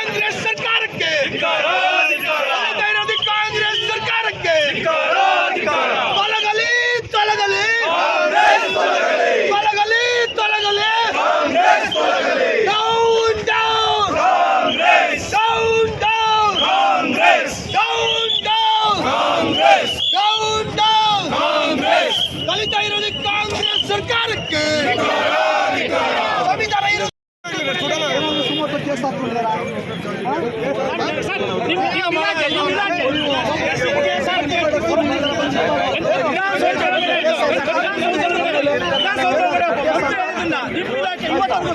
ಕಾಂಗ್ರೆಸ್ ಸರ್ಕಾರಕ್ಕೆ ಕಾಂಗ್ರೆಸ್ ಸರ್ಕಾರಕ್ಕೆ ತೊಲಗಲಿ ತೊಲಗಲಿ ತೊಲಗಲಿ ತೊಲಗಲಿ down down down down down down down ಕಲಿತಾ ಇರೋದು ಕಾಂಗ್ರೆಸ್ ಸರ್ಕಾರಕ್ಕೆ ಸಂವಿಧಾನ ಇರೋದು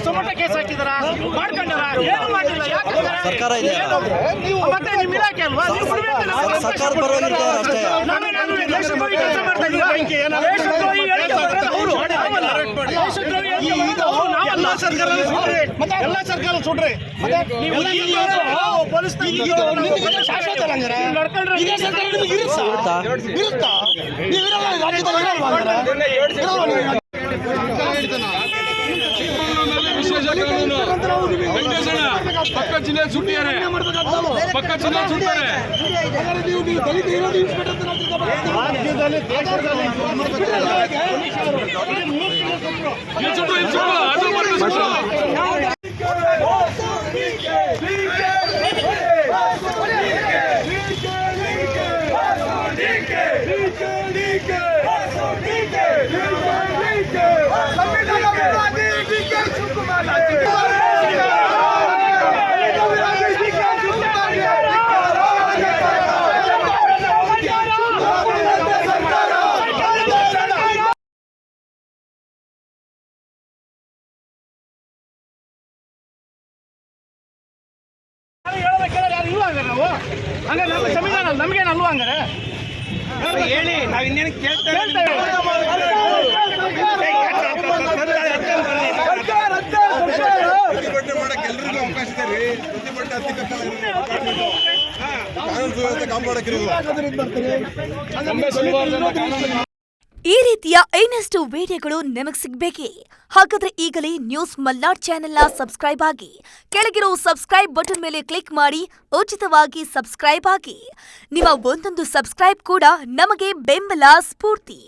ಸುಮಟ ಕೇಸ್ ಹಾಕಿದಾರ ಮಾಡ್ಕೊಂಡಾರ ಏನು ಮಾಡಿಲ್ಲ ಯಾಕೆ ಸರ್ಕಾರ ಇದೆ ಮತ್ತೆ ನಿಮ್ಮ ಇಲಾಖೆ ಅಲ್ವಾ ನೀವು ಬಿಡಬೇಕಲ್ಲ ಸರ್ಕಾರ ಪರವಾಗಿರ್ತಾರೆ ಅಷ್ಟೇ ನಾನು ದೇಶದ್ರೋಹಿ ಕೆಲಸ ಮಾಡ್ತಾ ಇದ್ದೀರಾ ದೇಶದ್ರೋಹಿ ಹೇಳಿಕೆ ಬರೋದು ಅವರು ದೇಶದ್ರೋಹಿ ಹೇಳಿಕೆ ಬರೋದು ಅವರು ನಾವಲ್ಲ ಎಲ್ಲ ಸರ್ಕಾರ ಸುಡ್ರಿ ನೀವು ಪೊಲೀಸ್ ಶಾಶ್ವತ ನಡ್ಕೊಂಡ್ರೆ ಇದೇ ಸರ್ಕಾರ ನಿಮಗೆ ಇರುತ್ತಾ ನೀವು ಇರಲ್ಲ ರಾಜ್ಯದಲ್ಲಿ ಇರಲ್ವಾ ವಿಶೇಷ ಕಾನೂನು ವೆಂಕಟೇಶಣ್ಣ ಪಕ್ಕ ಜಿಲ್ಲೆ ಸುಟ್ಟಿದ್ದಾರೆ ಪಕ್ಕ ಜಿಲ್ಲೆ ಸುಟ್ಟಾರೆ ಅದು ಹಂಗಾರೆ ನಮ್ಮ ಸಂವಿಧಾನ ನಮಗೇನಲ್ವಾ ಹಂಗಾರೆ ಹೇಳಿ ನಾವು ಇನ್ನೇನು ಕೇಳ್ತೇವೆ ಪ್ರತಿಭಟನೆ ಮಾಡಕ್ಕೆ ಎಲ್ರಿಗೂ ಅವಕಾಶ ಇದೆ ರೀ ಪ್ರತಿಭಟನೆ ಕಾನೂನು ಸುವ್ಯವಸ್ಥೆ ಕಾಪಾಡಕ್ಕಿರೋದು ಈ ರೀತಿಯ ಇನ್ನಷ್ಟು ವಿಡಿಯೋಗಳು ನಿಮಗೆ ಸಿಗಬೇಕೇ? ಹಾಗಾದ್ರೆ ಈಗಲೇ ನ್ಯೂಸ್ ಮಲ್ನಾಡ್ ಚಾನೆಲ್ನ ಸಬ್ಸ್ಕ್ರೈಬ್ ಆಗಿ ಕೆಳಗಿರೋ ಸಬ್ಸ್ಕ್ರೈಬ್ ಬಟನ್ ಮೇಲೆ ಕ್ಲಿಕ್ ಮಾಡಿ ಉಚಿತವಾಗಿ ಸಬ್ಸ್ಕ್ರೈಬ್ ಆಗಿ. ನಿಮ್ಮ ಒಂದೊಂದು ಸಬ್ಸ್ಕ್ರೈಬ್ ಕೂಡ ನಮಗೆ ಬೆಂಬಲ ಸ್ಫೂರ್ತಿ.